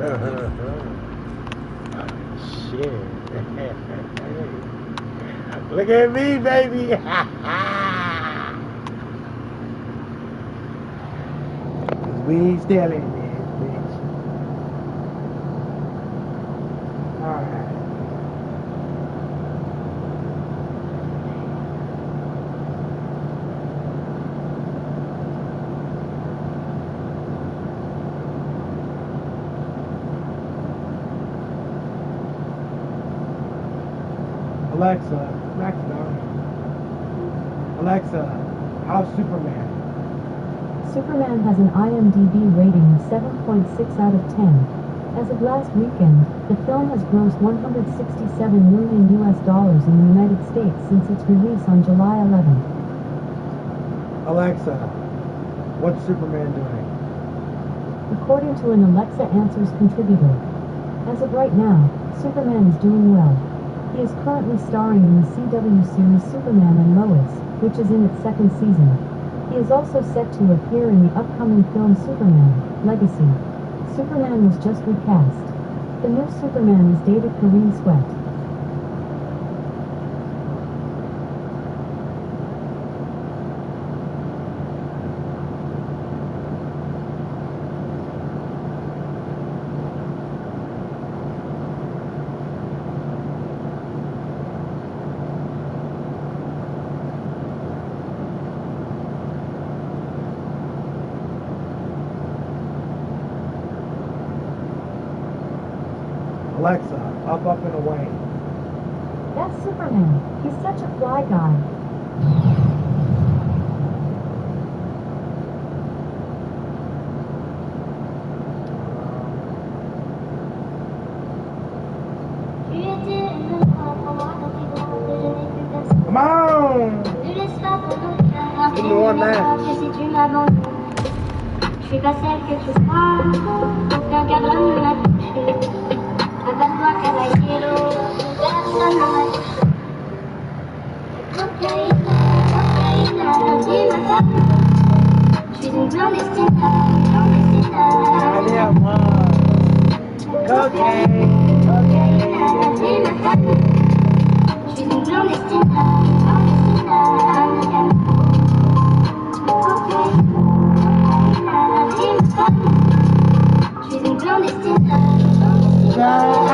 Shit. Look at me, baby. We still in this bitch. Alright. Alexa, how's Superman? Superman has an IMDb rating of 7.6 out of 10. As of last weekend, the film has grossed $167 million in the United States since its release on July 11th. Alexa, what's Superman doing? According to an Alexa Answers contributor, as of right now, Superman is doing well. He is currently starring in the CW series Superman and Lois, which is in its second season. He is also set to appear in the upcoming film Superman, Legacy. Superman was just recast. The new Superman is David Kareem Sweat. Alexa, up and away. That's Superman. He's such a fly guy. Come on! Give me one man. Je suis pas celle que tu crois, aucun cadre ne m'a touché. Abats-toi, caballero, personne ne m'a touché. Cocaïne, dis-moi. Je suis une clandestine, Allez à moi. Cocaine, dis-moi. Je suis une clandestine,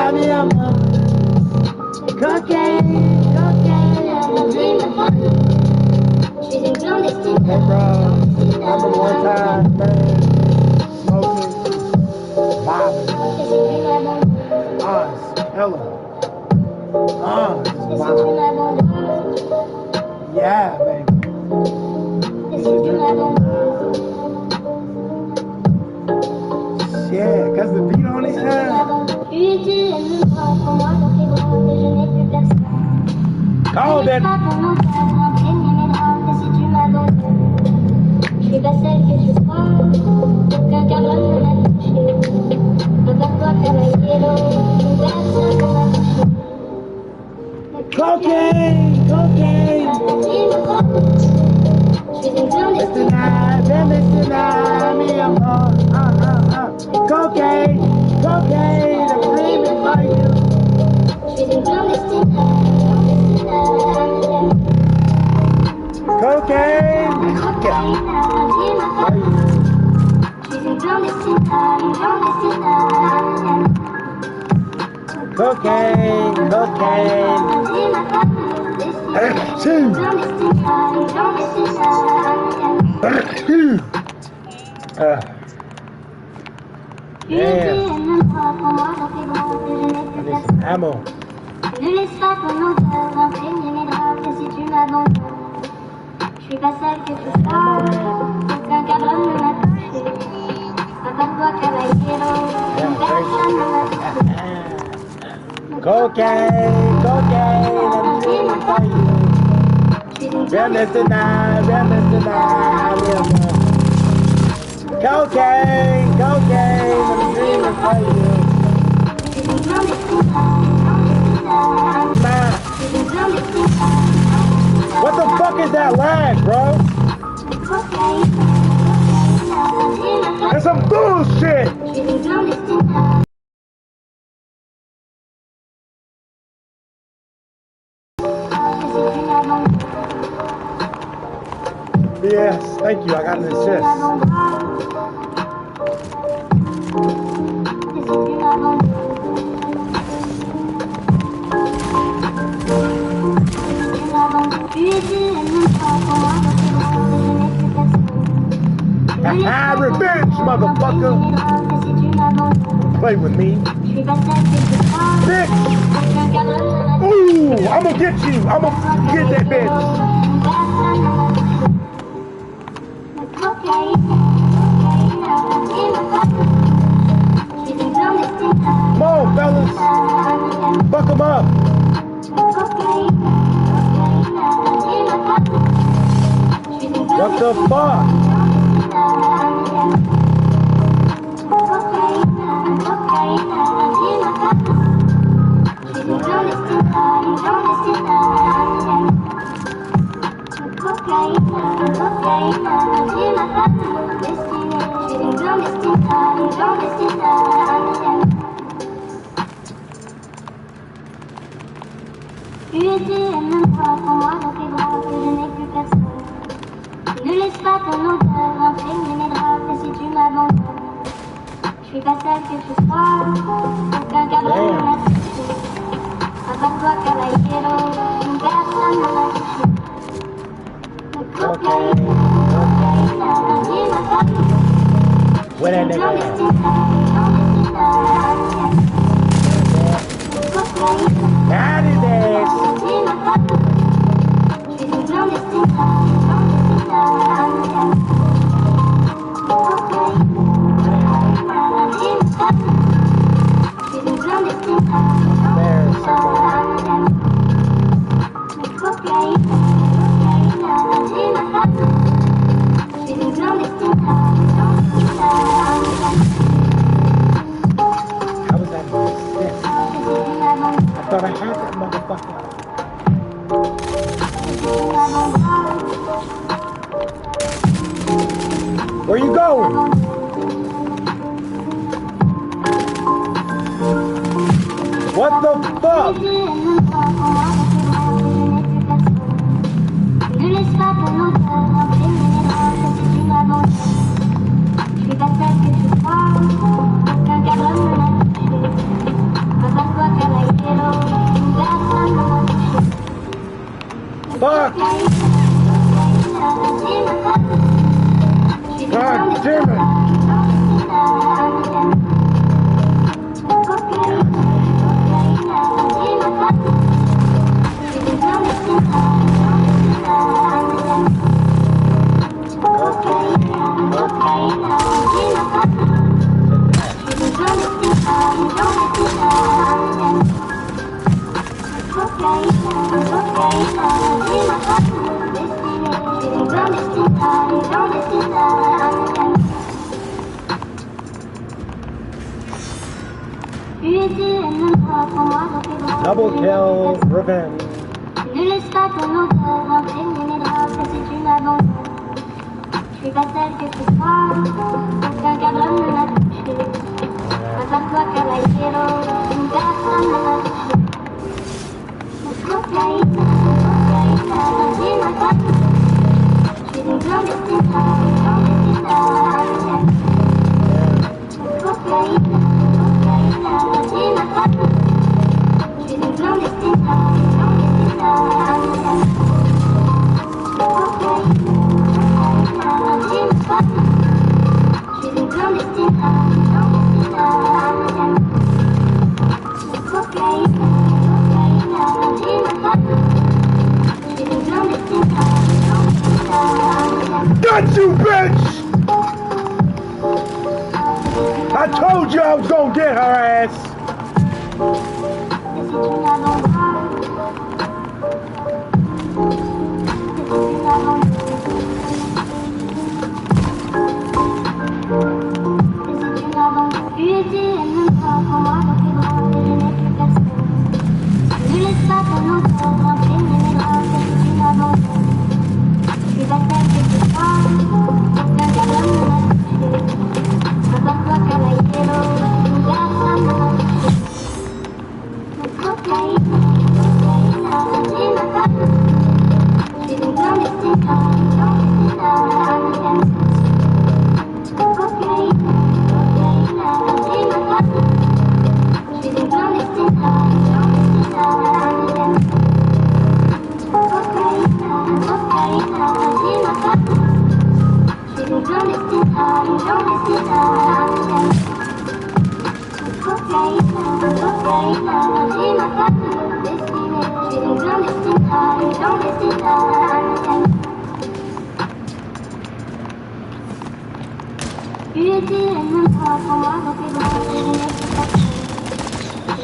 Allez à moi. Cocaine. Hey bro, remember one time, man, smoking, vibing, hella, just vibing. Yeah, baby. Yeah, cause the beat on it, Call that. Je suis pas celle que tu crois, aucun cadre ne m'a touché. Abats-toi, caballero, personne ne m'a touché. Cocaine. Je suis une clandestine. Me amor. Cocaine, I'm dreaming for you. Je suis une clandestine. Cocaine. Je suis une clandestine. Cocaine. Yeah. Ammo. Ne laisse pas ton odeur imprégner mes draps, et si tu m'abandonnes, je suis pas celle que tu crois, aucun cadre ne m'a touché. Abats-toi, caballero, personne ne m'a touché. Cocaine, I'm dreaming for you. Realness tonight, yeah. Cocaine, I'm dreaming for you. What the fuck is that lag, bro? That's some bullshit! Thank you, I got an assist. Revenge, motherfucker! Play with me. Bitch! Ooh, I'ma get you! I'ma get that bitch! Come on, fellas! Fuck them up! What the fuck? Ne laisse pas ton odeur imprégner mes draps, et si tu m'abandonnes, je suis pas celle que tu crois. Aucun cadre ne m'a touché. À part toi, caballero, une personne ne m'a touché. Le cocaïne, dis ma femme. Where that nigga at? Out of there! I thought I had that motherfucker. Where you going? What the fuck? Ne laisse pas ton odeur imprégner mes draps, et si tu m'abandonnes, je suis pas celle que tu crois. Aucun cadre ne m'a touché. À part toi, caballero, une personne ne m'a touché. Fuck! God damn it! Double kill, revenge. Ne laisse pas ton odeur imprégner mes draps, et si tu m'abandonnes, je suis pas celle que tu crois. Aucun cadre ne m'a touché. À part toi, caballero, une personne ne m'a touché. Le cocaïne, dis ma femme. Je suis une clandestine, Le cocaïne, dis ma femme. Je suis une clandestine, Got you, bitch! I told you I was gonna get her ass! Okay. Tu étais la même fois pour moi dans tes bras, et je n'ai plus personne.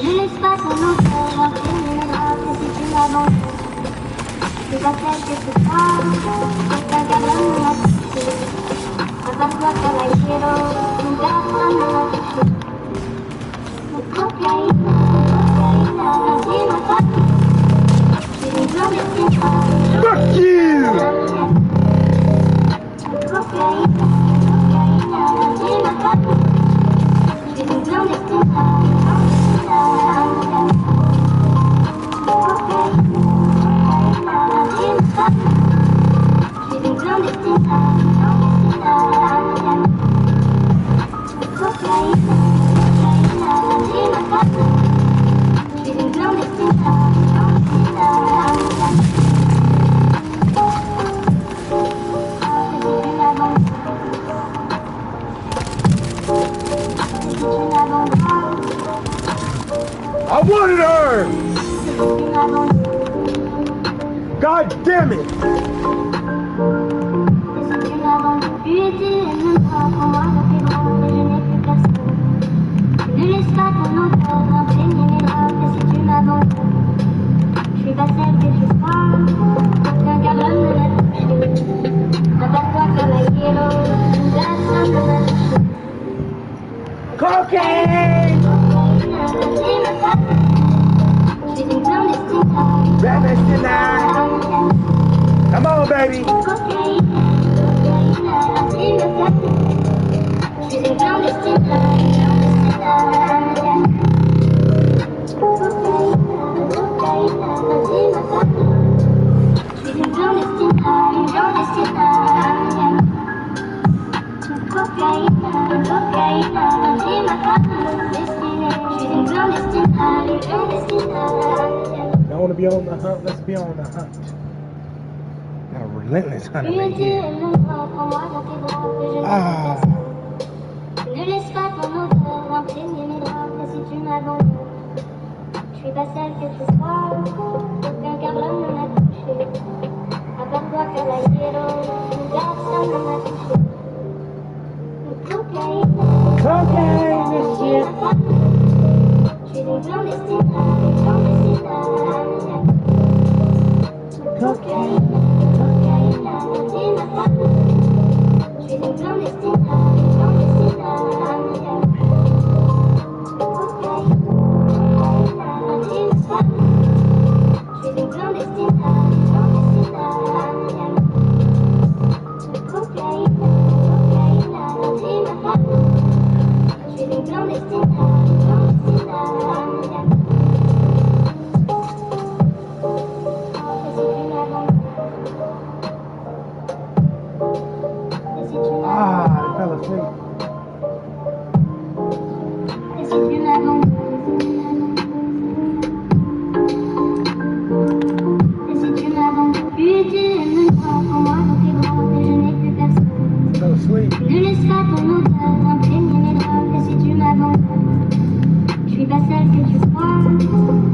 Je laisse pas ton odeur imprégner mes draps, et si tu m'abandonnes, c'est pas celle que ce soir, aucun cabron ne m'a touché. À part toi, caballero, une personne ne m'a touché. Mais cocaïne, vas-y ma femme, j'ai des clandestines femmes. Fuck you! Cocaïne, vas-y ma femme, j'ai des clandestines femmes. Cocaïne, vas-y ma femme, j'ai des clandestines femmes. Cocaïne, vas-y ma femme, j'ai des clandestines femmes. I wanted her! God damn it! Tu étais la même fois pour moi dans tes bras, mais je n'ai plus personne. Ne laisse pas ton odeur imprégner mes draps, et si tu m'abandonnes, je suis pas celle que tu crois, aucun cabron ne m'a touché. À part toi, caballero, une personne ne m'a touché. Cocaine! Vas-y ma femme, j'ai des clandestines femmes. Baby tonight! Come on, baby! Cocaïne, vas-y ma femme, j'ai des clandestines femmes. Cocaïne, vas-y ma femme, j'ai des clandestines femmes. Cocaïne, vas-y ma femme, j'ai des clandestines femmes. Don't want to be on the hunt, let's be on the hunt. Not a relentless hunter Tu right étais here. la même fois pour moi dans tes bras, que je n'ai Ah. plus personne. Ne laisse pas ton odeur imprégner mes draps, et si tu m'abandonnes, je suis pas celle que tu crois, aucun cabron ne m'a touché. À part toi, caballero, une personne ne m'a touché. Cocaïne, Cocaine, this shit. j'ai des clandestines femmes. Cocaïne, vas-y ma femme, j'ai des clandestines femmes. Cocaïne, vas-y ma femme, j'ai des clandestines femmes. Cocaïne, vas-y ma femme, j'ai des clandestines femmes. Ah, I fell asleep. Et si tu m'abandonnes, tu étais la même fois pour moi dans tes bras, mais je n'ai plus personne. Fell asleep. Ne laisse pas ton odeur imprégner mes draps, et si tu m'abandonnes, je suis pas celle que tu crois,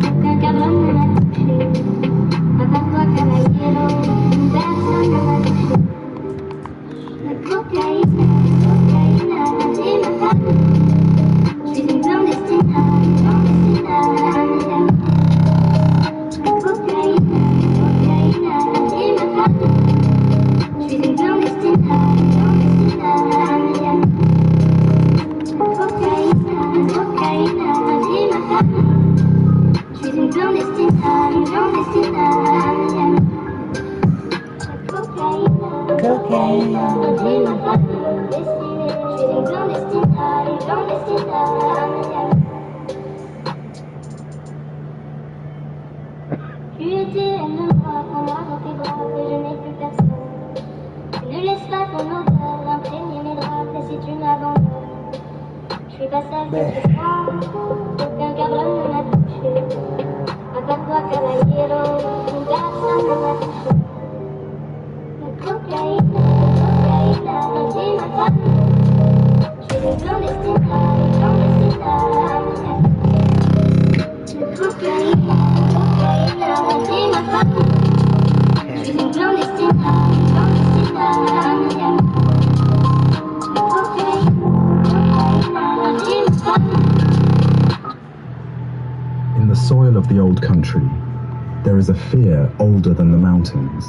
aucun cabron ne m'a touché. À part toi, caballero, une personne ne m'a touché. Cocaïne, vas-y ma femme, j'ai des clandestines femmes. Cocaïne, vas-y ma femme, j'ai des clandestines femmes. Cocaïne, vas-y ma femme, j'ai des clandestines femmes. Cocaïne, vas-y ma femme, j'ai des clandestines femmes. Tu étais la même fois pour moi dans tes bras, que je n'ai plus personne. Ne laisse pas ton odeur imprégner mes draps, et si tu m'abandonnes, je suis pas celle que tu crois, aucun cabron ne m'a touché. À part toi, caballero, une personne ne m'a touché. Cocaïne, vas-y ma femme, j'ai des clandestines femmes. In the soil of the old country, there is a fear older than the mountains,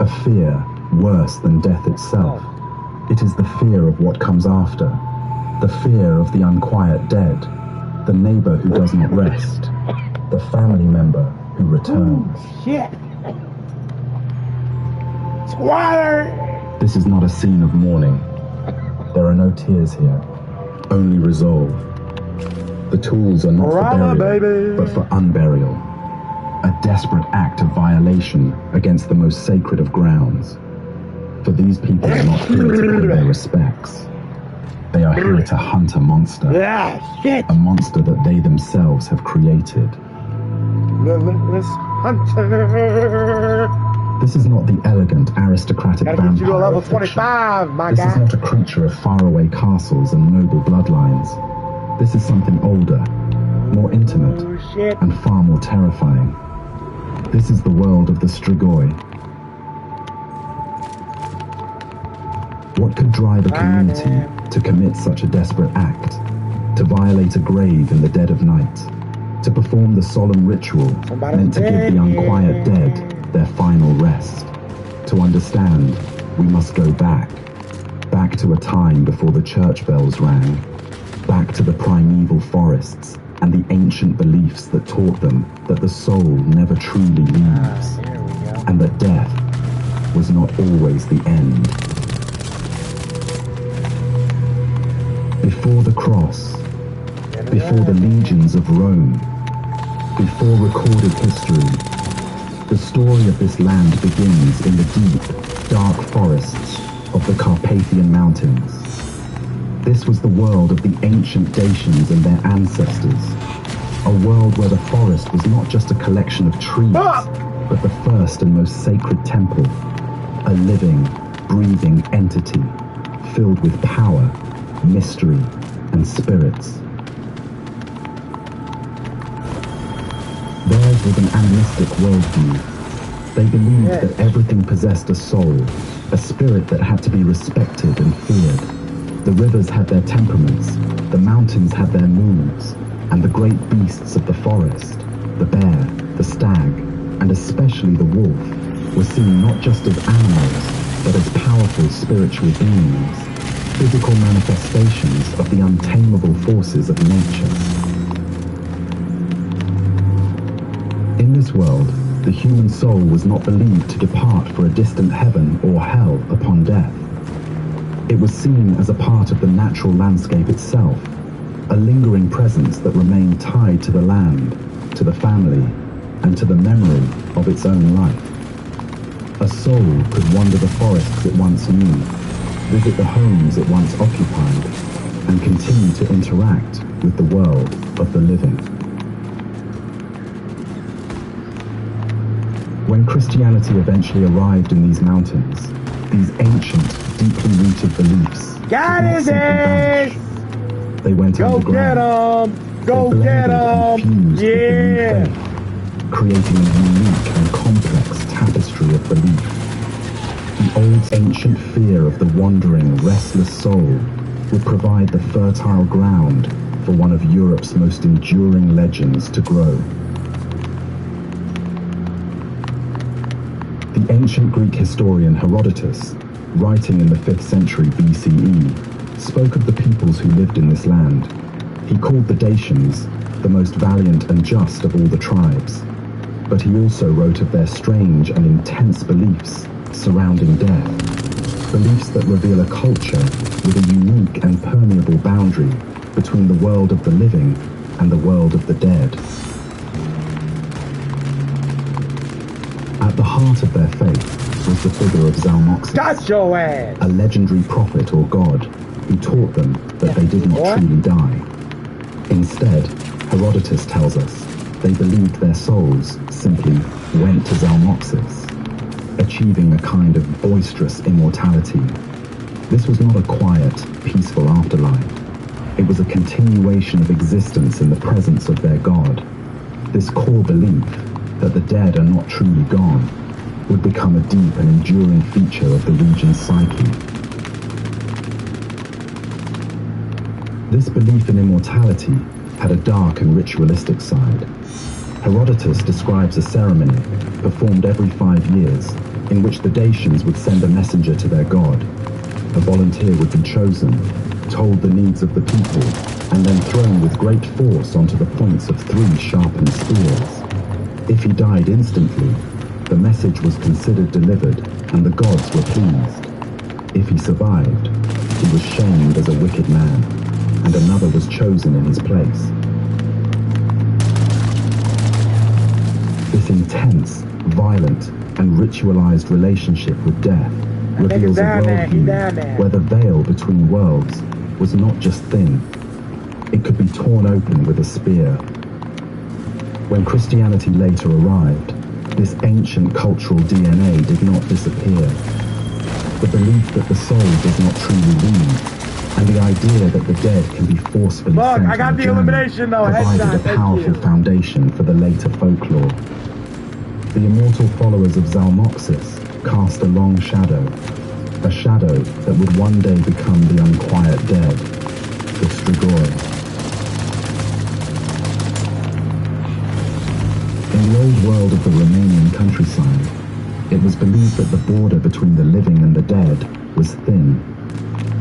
a fear worse than death itself. It is the fear of what comes after, the fear of the unquiet dead, the neighbor who does not rest, the family member who returns. Shit. Squatter. This is not a scene of mourning. There are no tears here, only resolve. The tools are not for burial, but for unburial. A desperate act of violation against the most sacred of grounds. For these people are not here to pay their respects. They are here to hunt a monster. Ah, shit. A monster that they themselves have created. Limitless hunter. This is not the elegant, aristocratic Gotta vampire get you to level of fiction. 25, my This is guy. not a creature of faraway castles and noble bloodlines. This is something older, more intimate, Oh, shit. and far more terrifying. This is the world of the Strigoi. What could drive a community to commit such a desperate act? To violate a grave in the dead of night? To perform the solemn ritual meant to give the unquiet dead their final rest? To understand, we must go back to a time before the church bells rang, back to the primeval forests and the ancient beliefs that taught them that the soul never truly leaves, Here we go. and that death was not always the end. Before the cross, before the legions of Rome, before recorded history, the story of this land begins in the deep, dark forests of the Carpathian Mountains. This was the world of the ancient Dacians and their ancestors, a world where the forest was not just a collection of trees, but the first and most sacred temple, a living, breathing entity filled with power, mystery, and spirits. Theirs was an animistic worldview. They believed that everything possessed a soul, a spirit that had to be respected and feared. The rivers had their temperaments, the mountains had their moods, and the great beasts of the forest, the bear, the stag, and especially the wolf, were seen not just as animals, but as powerful spiritual beings, physical manifestations of the untamable forces of nature. In this world, the human soul was not believed to depart for a distant heaven or hell upon death. It was seen as a part of the natural landscape itself, a lingering presence that remained tied to the land, to the family, and to the memory of its own life. A soul could wander the forests it once knew, visit the homes it once occupied, and continue to interact with the world of the living. When Christianity eventually arrived in these mountains, these ancient, deeply rooted beliefs did Got not his simply ass! vanish. They went Go get underground. him! Go They get blended and him! fused with the new Yeah! faith, creating a unique and complex tapestry of belief. The old ancient fear of the wandering, restless soul would provide the fertile ground for one of Europe's most enduring legends to grow. The ancient Greek historian Herodotus, writing in the 5th century BCE, spoke of the peoples who lived in this land. He called the Dacians the most valiant and just of all the tribes, but he also wrote of their strange and intense beliefs surrounding death, beliefs that reveal a culture with a unique and permeable boundary between the world of the living and the world of the dead. At the heart of their faith was the figure of Zalmoxis, Got your ass! a legendary prophet or god who taught them that they did not truly die. Instead, Herodotus tells us they believed their souls simply went to Zalmoxis, achieving a kind of boisterous immortality. This was not a quiet, peaceful afterlife. It was a continuation of existence in the presence of their god. This core belief that the dead are not truly gone would become a deep and enduring feature of the region's psyche. This belief in immortality had a dark and ritualistic side. Herodotus describes a ceremony performed every 5 years in which the Dacians would send a messenger to their god. A volunteer would be chosen, told the needs of the people, and then thrown with great force onto the points of 3 sharpened spears. If he died instantly, the message was considered delivered and the gods were pleased. If he survived, he was shamed as a wicked man, and another was chosen in his place. This intense, violent, and ritualized relationship with death reveals a worldview where the veil between worlds was not just thin, it could be torn open with a spear. When Christianity later arrived, this ancient cultural DNA did not disappear. The belief that the soul does not truly leave, and the idea that the dead can be forcefully sent I got on a the journey elimination though. provided Headshot, a thank powerful you. foundation for the later folklore. The immortal followers of Zalmoxis cast a long shadow, a shadow that would one day become the unquiet dead, the Strigoi. In the old world of the Romanian countryside, it was believed that the border between the living and the dead was thin,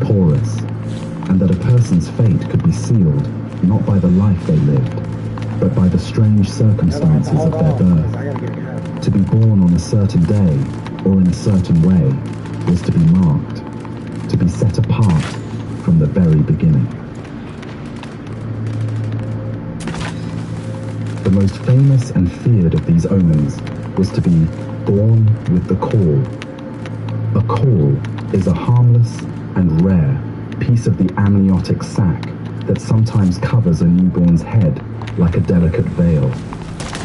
porous, and that a person's fate could be sealed not by the life they lived, but by the strange circumstances of their birth. I gotta get it out. To be born on a certain day or in a certain way was to be marked, to be set apart from the very beginning. The most famous and feared of these omens was to be born with the caul. A caul is a harmless and rare piece of the amniotic sac that sometimes covers a newborn's head like a delicate veil.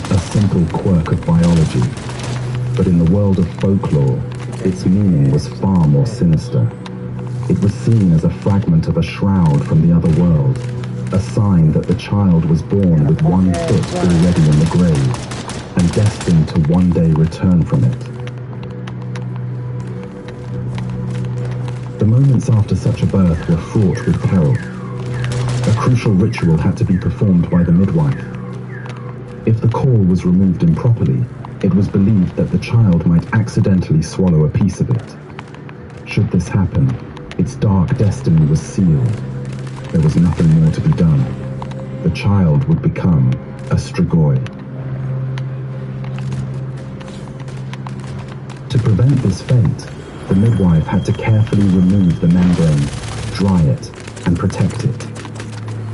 A simple quirk of biology, but in the world of folklore, its meaning was far more sinister. It was seen as a fragment of a shroud from the other world, a sign that the child was born with one foot already in the grave, and destined to one day return from it. The moments after such a birth were fraught with peril. A crucial ritual had to be performed by the midwife. If the caul was removed improperly, it was believed that the child might accidentally swallow a piece of it. Should this happen, its dark destiny was sealed. There was nothing more to be done. The child would become a Strigoi. To prevent this fate, the midwife had to carefully remove the membrane, dry it, and protect it.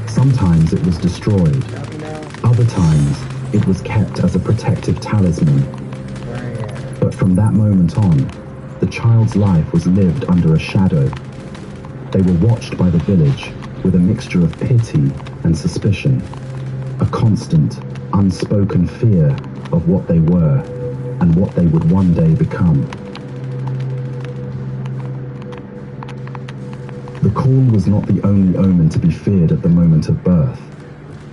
Sometimes it was destroyed. Other times, it was kept as a protective talisman. But from that moment on, the child's life was lived under a shadow. They were watched by the village with a mixture of pity and suspicion, a constant, unspoken fear of what they were and what they would one day become. The caul was not the only omen to be feared at the moment of birth.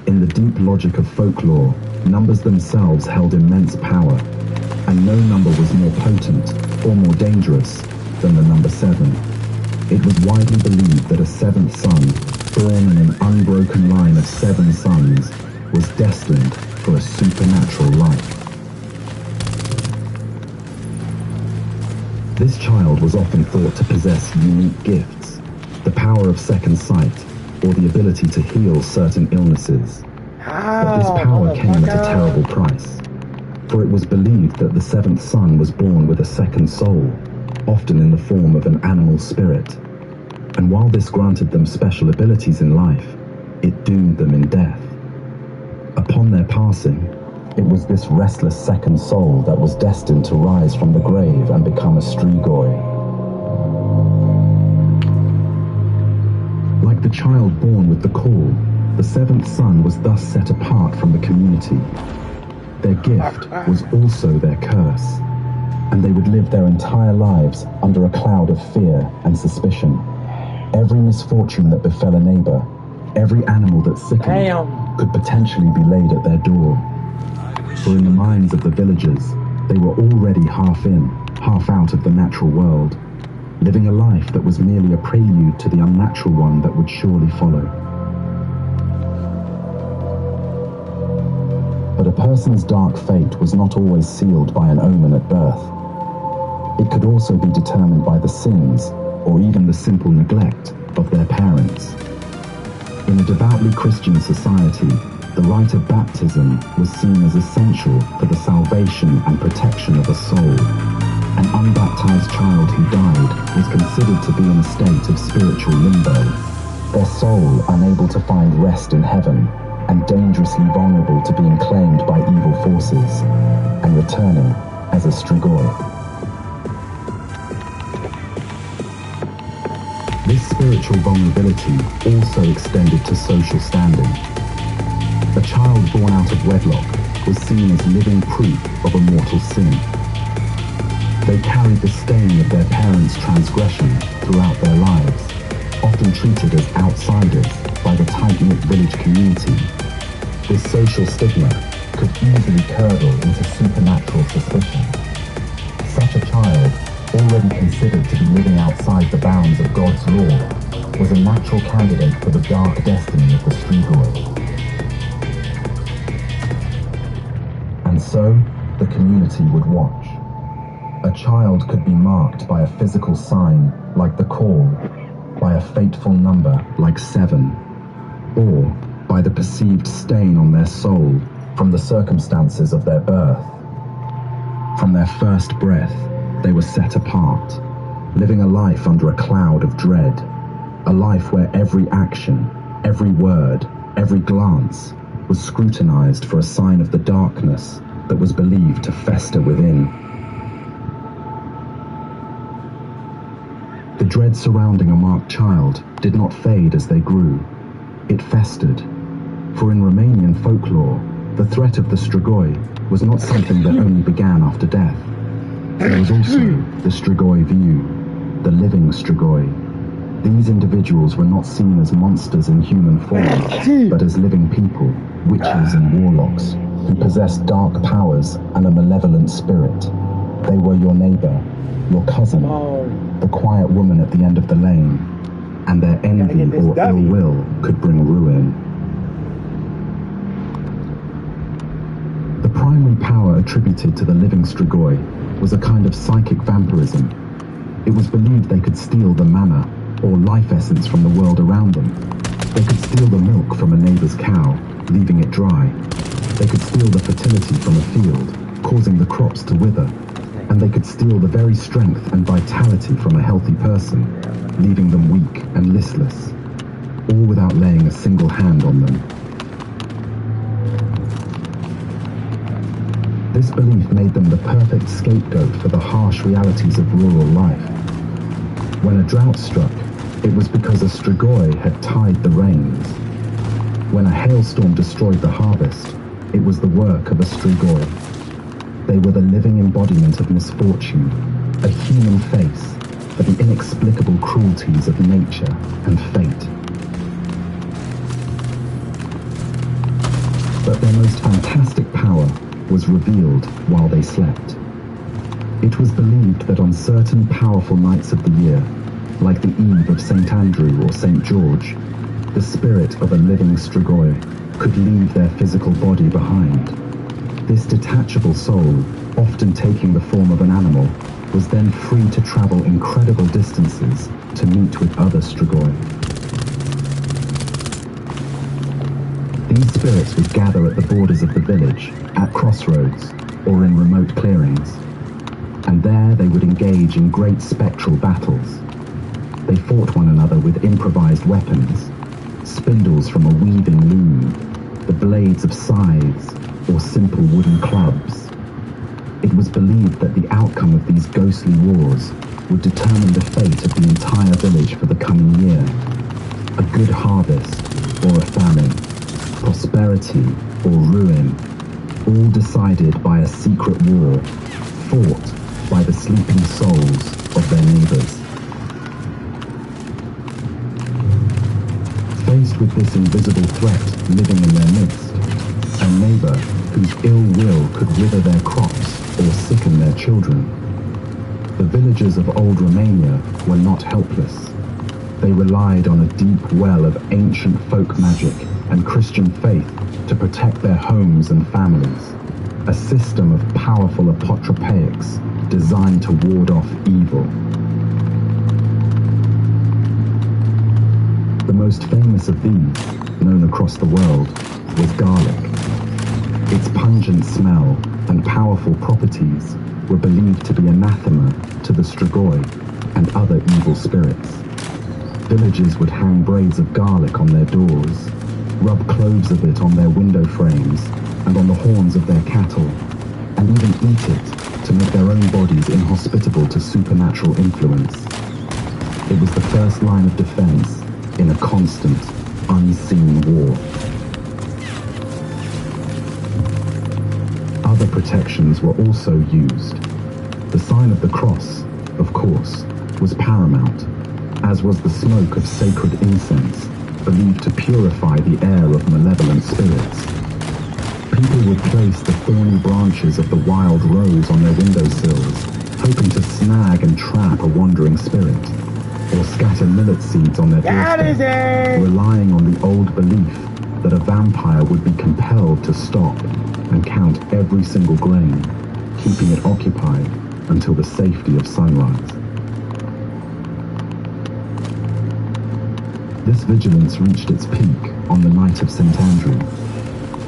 In the deep logic of folklore, numbers themselves held immense power, and no number was more potent or more dangerous than the number 7. It was widely believed that a 7th son, born in an unbroken line of 7 sons, was destined for a supernatural life. This child was often thought to possess unique gifts, the power of second sight, or the ability to heal certain illnesses. But this power came at a terrible price, for it was believed that the 7th son was born with a second soul, often in the form of an animal spirit. And while this granted them special abilities in life, it doomed them in death. Upon their passing, it was this restless second soul that was destined to rise from the grave and become a Strigoi. Like the child born with the caul, the 7th son was thus set apart from the community. Their gift was also their curse, and they would live their entire lives under a cloud of fear and suspicion. Every misfortune that befell a neighbor, every animal that sickened, could potentially be laid at their door. For in the minds of the villagers, They were already half in, half out of the natural world, living a life that was merely a prelude to the unnatural one that would surely follow. But a person's dark fate was not always sealed by an omen at birth. It could also be determined by the sins, or even the simple neglect, of their parents. In a devoutly Christian society, the rite of baptism was seen as essential for the salvation and protection of a soul. An unbaptized child who died was considered to be in a state of spiritual limbo, their soul unable to find rest in heaven and dangerously vulnerable to being claimed by evil forces and returning as a strigoi. This spiritual vulnerability also extended to social standing. A child born out of wedlock was seen as living proof of a mortal sin. They carried the stain of their parents' transgression throughout their lives, often treated as outsiders by the tight-knit village community. This social stigma could easily curdle into supernatural suspicion. Such a child, already considered to be living outside the bounds of God's law, was a natural candidate for the dark destiny of the strigoi. And so, the community would watch. A child could be marked by a physical sign, like the call, by a fateful number, like 7, or by the perceived stain on their soul from the circumstances of their birth. From their first breath, they were set apart, living a life under a cloud of dread, a life where every action, every word, every glance was scrutinized for a sign of the darkness that was believed to fester within. The dread surrounding a marked child did not fade as they grew. It festered, for in Romanian folklore, the threat of the strigoi was not something that only began after death. There was also the strigoi view, the living strigoi. These individuals were not seen as monsters in human form, but as living people, witches and warlocks, who possessed dark powers and a malevolent spirit. They were your neighbor, your cousin, the quiet woman at the end of the lane, and their envy or ill will could bring ruin. The primary power attributed to the living strigoi was a kind of psychic vampirism. It was believed they could steal the mana, or life essence, from the world around them. They could steal the milk from a neighbor's cow, leaving it dry. They could steal the fertility from a field, causing the crops to wither. And they could steal the very strength and vitality from a healthy person, leaving them weak and listless, all without laying a single hand on them. This belief made them the perfect scapegoat for the harsh realities of rural life. When a drought struck, it was because a strigoi had tied the rains. When a hailstorm destroyed the harvest, it was the work of a strigoi. They were the living embodiment of misfortune, a human face for the inexplicable cruelties of nature and fate. But their most fantastic power was revealed while they slept. It was believed that on certain powerful nights of the year, like the eve of St. Andrew or St. George, the spirit of a living strigoi could leave their physical body behind. This detachable soul, often taking the form of an animal, was then free to travel incredible distances to meet with other strigoi. These spirits would gather at the borders of the village, at crossroads, or in remote clearings. And there they would engage in great spectral battles. They fought one another with improvised weapons, spindles from a weaving loom, the blades of scythes, or simple wooden clubs. It was believed that the outcome of these ghostly wars would determine the fate of the entire village for the coming year. A good harvest or a famine, prosperity or ruin, all decided by a secret war, fought by the sleeping souls of their neighbors. Faced with this invisible threat living in their midst, a neighbor whose ill will could wither their crops or sicken their children. The villagers of old Romania were not helpless. They relied on a deep well of ancient folk magic and Christian faith to protect their homes and families, a system of powerful apotropaics designed to ward off evil. The most famous of these, known across the world, was garlic. Its pungent smell and powerful properties were believed to be anathema to the strigoi and other evil spirits. Villagers would hang braids of garlic on their doors, rub cloves of it on their window frames and on the horns of their cattle, and even eat it to make their own bodies inhospitable to supernatural influence. It was the first line of defense in a constant, unseen war. Other protections were also used. The sign of the cross, of course, was paramount, as was the smoke of sacred incense, believed to purify the air of malevolent spirits. People would place the thorny branches of the wild rose on their windowsills, hoping to snag and trap a wandering spirit, or scatter millet seeds on their doorstep, relying on the old belief that a vampire would be compelled to stop and count every single grain, keeping it occupied until the safety of sunrise. This vigilance reached its peak on the night of St. Andrew,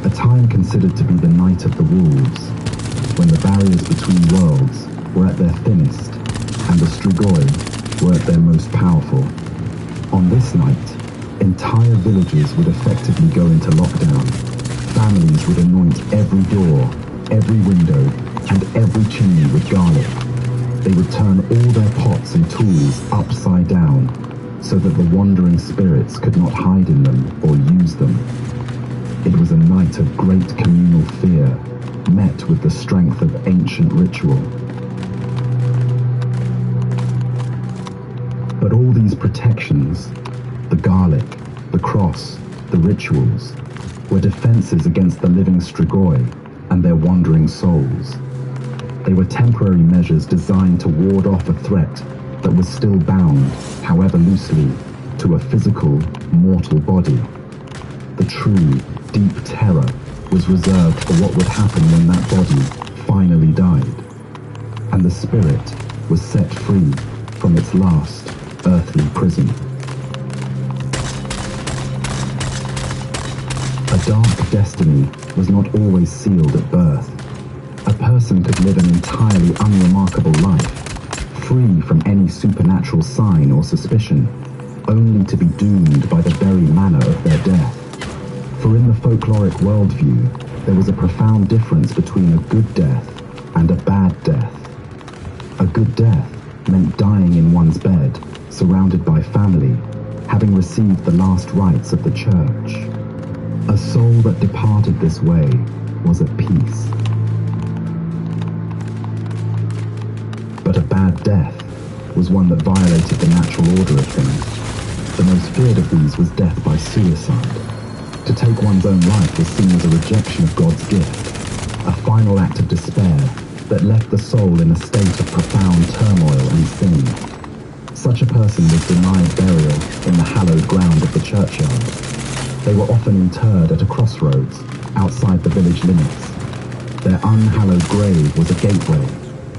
a time considered to be the night of the wolves, when the barriers between worlds were at their thinnest and the strigoi were at their most powerful. On this night, entire villages would effectively go into lockdown. Families would anoint every door, every window, and every chimney with garlic. They would turn all their pots and tools upside down so that the wandering spirits could not hide in them or use them. It was a night of great communal fear, met with the strength of ancient ritual. But all these protections, the garlic, the cross, the rituals, were defenses against the living strigoi and their wandering souls. They were temporary measures designed to ward off a threat that was still bound, however loosely, to a physical, mortal body. The true, deep terror was reserved for what would happen when that body finally died, and the spirit was set free from its last earthly prison. A dark destiny was not always sealed at birth. A person could live an entirely unremarkable life, free from any supernatural sign or suspicion, only to be doomed by the very manner of their death. For in the folkloric worldview, there was a profound difference between a good death and a bad death. A good death meant dying in one's bed, surrounded by family, having received the last rites of the church. A soul that departed this way was at peace. But a bad death was one that violated the natural order of things. The most feared of these was death by suicide. To take one's own life was seen as a rejection of God's gift, a final act of despair that left the soul in a state of profound turmoil and sin. Such a person was denied burial in the hallowed ground of the churchyard. They were often interred at a crossroads outside the village limits. Their unhallowed grave was a gateway,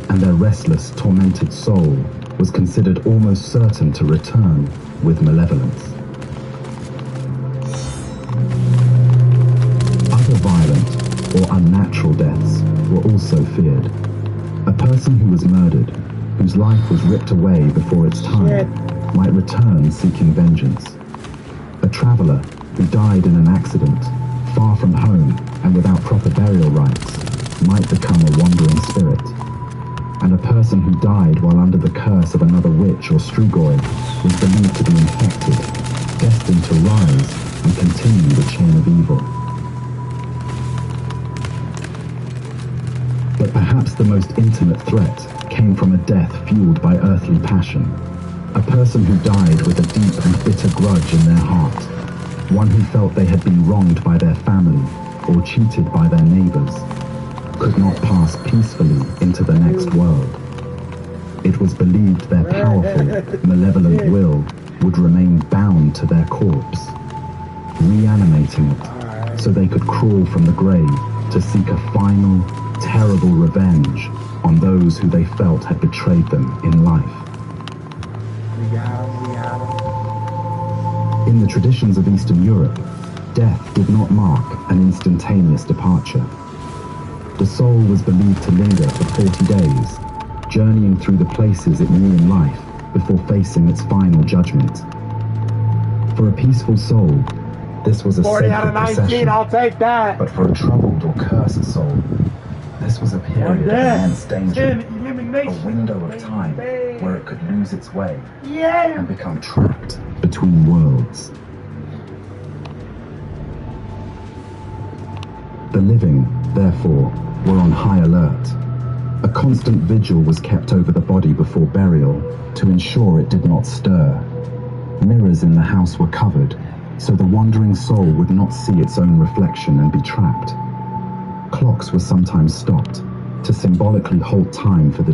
and their restless, tormented soul was considered almost certain to return with malevolence. Other violent or unnatural deaths were also feared. A person who was murdered, whose life was ripped away before its time, might return seeking vengeance. A traveler who died in an accident, far from home and without proper burial rites, might become a wandering spirit. And a person who died while under the curse of another witch or strigoi was believed to be infected, destined to rise and continue the chain of evil. But perhaps the most intimate threat came from a death fueled by earthly passion. A person who died with a deep and bitter grudge in their heart. One who felt they had been wronged by their family, or cheated by their neighbors, could not pass peacefully into the next world. It was believed their powerful, malevolent will would remain bound to their corpse, reanimating it so they could crawl from the grave to seek a final, terrible revenge on those who they felt had betrayed them in life. In the traditions of Eastern Europe, death did not mark an instantaneous departure. The soul was believed to linger for 40 days, journeying through the places it knew in life before facing its final judgment. For a peaceful soul, this was a 40 sacred out of 19, procession. I'll take that. But for a troubled or cursed soul, this was a period of immense danger, a window of time where it could lose its way and become trapped between worlds. The living, therefore, were on high alert. A constant vigil was kept over the body before burial to ensure it did not stir. Mirrors in the house were covered, so the wandering soul would not see its own reflection and be trapped. Clocks were sometimes stopped to symbolically halt time for the